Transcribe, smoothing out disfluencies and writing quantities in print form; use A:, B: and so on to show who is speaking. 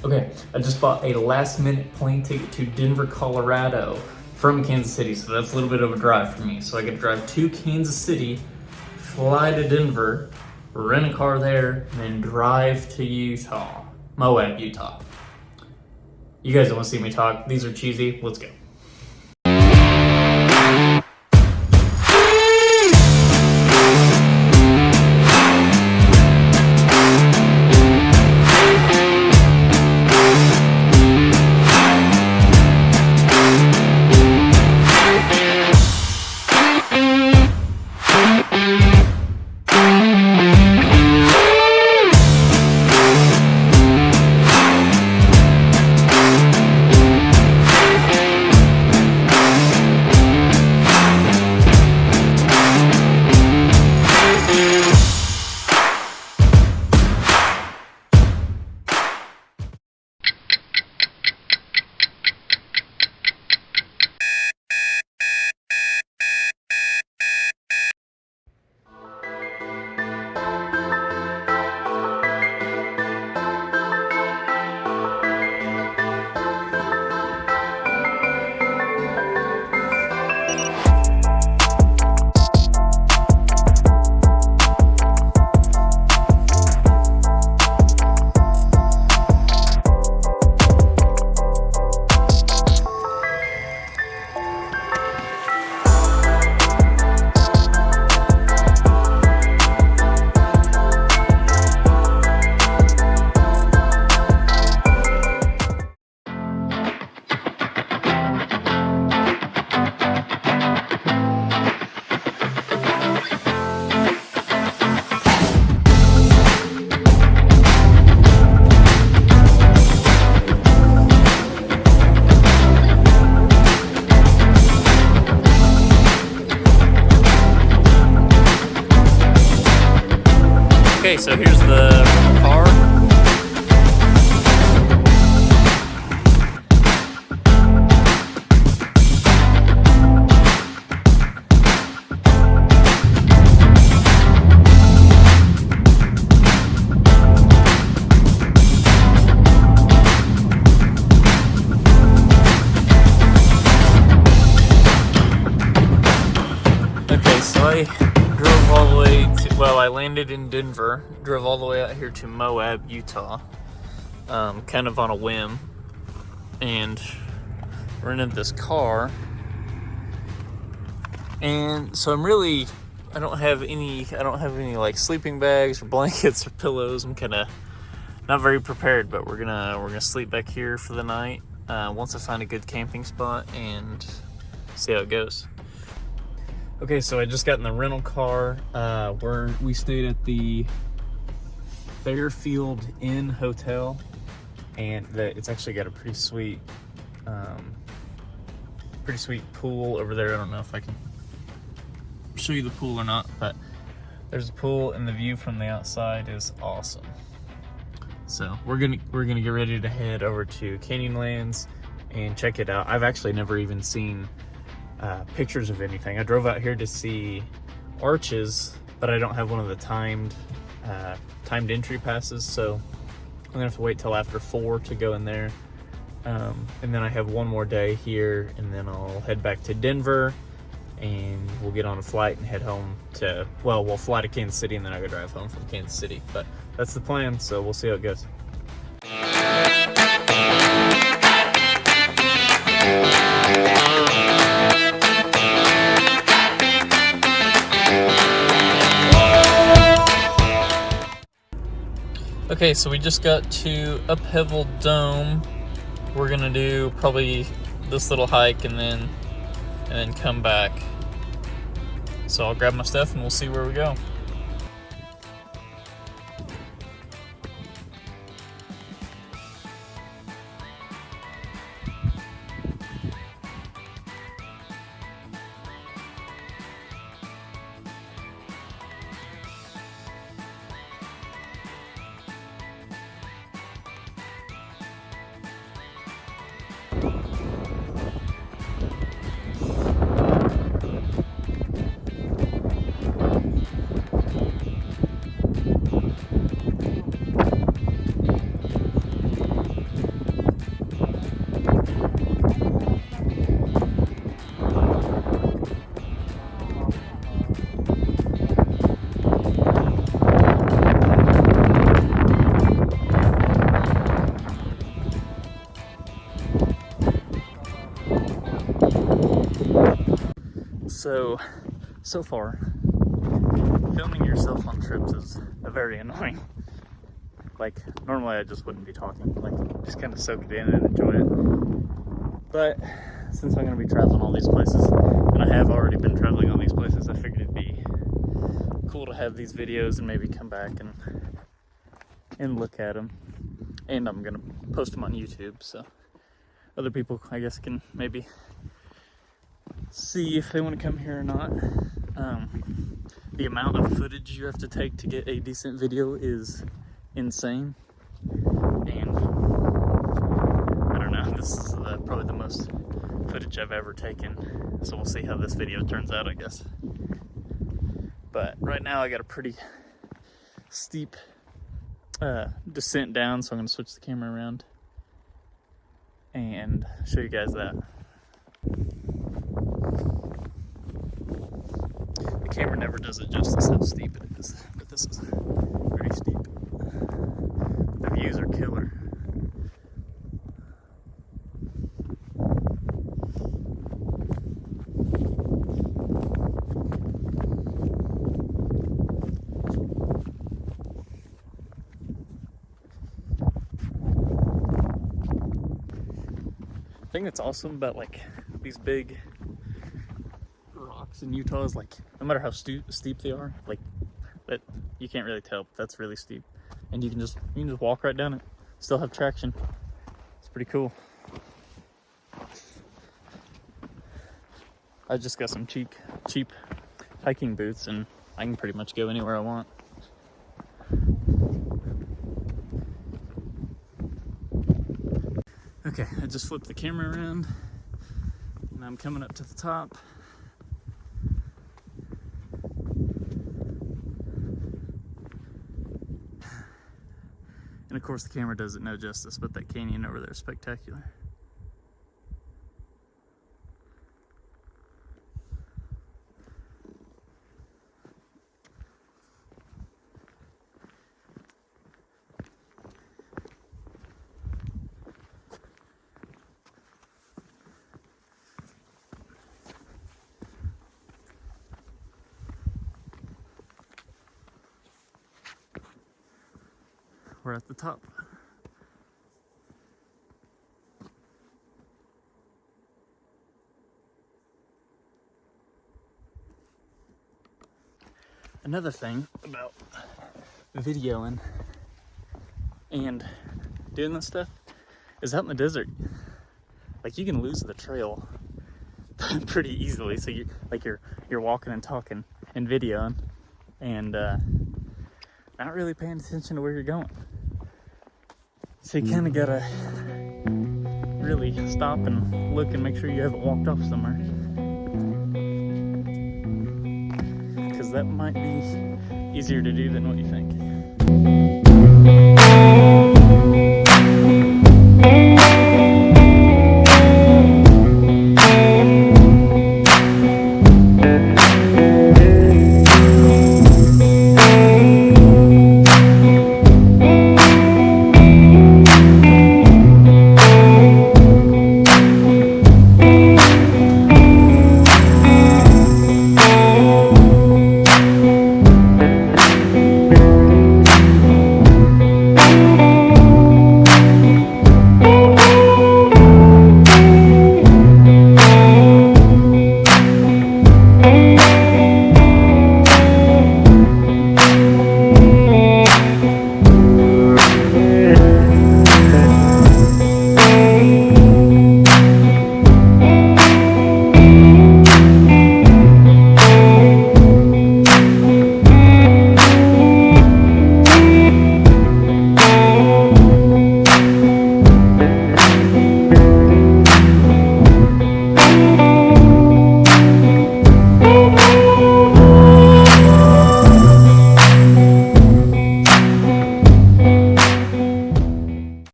A: Okay, I just bought a last-minute plane ticket to Denver, Colorado from Kansas City, so that's a little bit of a drive for me. So I get to drive to Kansas City, fly to Denver, rent a car there, and then drive to Utah, Moab, Utah. You guys don't want to see me talk. These are cheesy. Let's go. Okay, so here's the car. Okay, so I drove all the way to, well, I landed in Denver, drove all the way out here to Moab, Utah, kind of on a whim, and rented this car. And so I don't have any like sleeping bags or blankets or pillows. I'm kind of not very prepared, but we're gonna sleep back here for the night once I find a good camping spot and see how it goes. Okay, so I just got in the rental car. We stayed at the Fairfield Inn Hotel, and it's actually got a pretty sweet pool over there. I don't know if I can show you the pool or not, but there's a pool, and the view from the outside is awesome. So we're gonna get ready to head over to Canyonlands and check it out. I've actually never even seen pictures of anything. I drove out here to see Arches, but I don't have one of the timed entry passes, so I'm gonna have to wait till after 4 to go in there. And then I have one more day here, and then I'll head back to Denver, and we'll get on a flight and head home to, well, we'll fly to Kansas City, and then I go drive home from Kansas City. But that's the plan, so we'll see how it goes. Okay, so we just got to Upheaval Dome. We're gonna do probably this little hike and then come back. So I'll grab my stuff and we'll see where we go. So far, filming yourself on trips is very annoying. Like, normally I just wouldn't be talking, like, just kind of soak it in and enjoy it. But since I'm going to be traveling all these places, and I have already been traveling all these places, I figured it'd be cool to have these videos and maybe come back and look at them. And I'm going to post them on YouTube, so other people, I guess, can maybe see if they want to come here or not. The amount of footage you have to take to get a decent video is insane, and I don't know, this is probably the most footage I've ever taken, so we'll see how this video turns out, I guess. But right now I got a pretty steep descent down, so I'm going to switch the camera around and show you guys that. The camera never does it justice how steep it is, but this is very steep. The views are killer. The thing that's awesome about like these big rocks in Utah is, like, no matter how steep they are, like, that you can't really tell, but that's really steep, and you can just walk right down it, still have traction. It's pretty cool. I just got some cheap hiking boots, and I can pretty much go anywhere I want. Okay, I just flipped the camera around, and I'm coming up to the top. And of course the camera does it no justice, but that canyon over there is spectacular. We're at the top. Another thing about videoing and doing this stuff is out in the desert, like, you can lose the trail pretty easily. So you're walking and talking and videoing and not really paying attention to where you're going. So you kind of gotta really stop and look and make sure you haven't walked off somewhere, because that might be easier to do than what you think.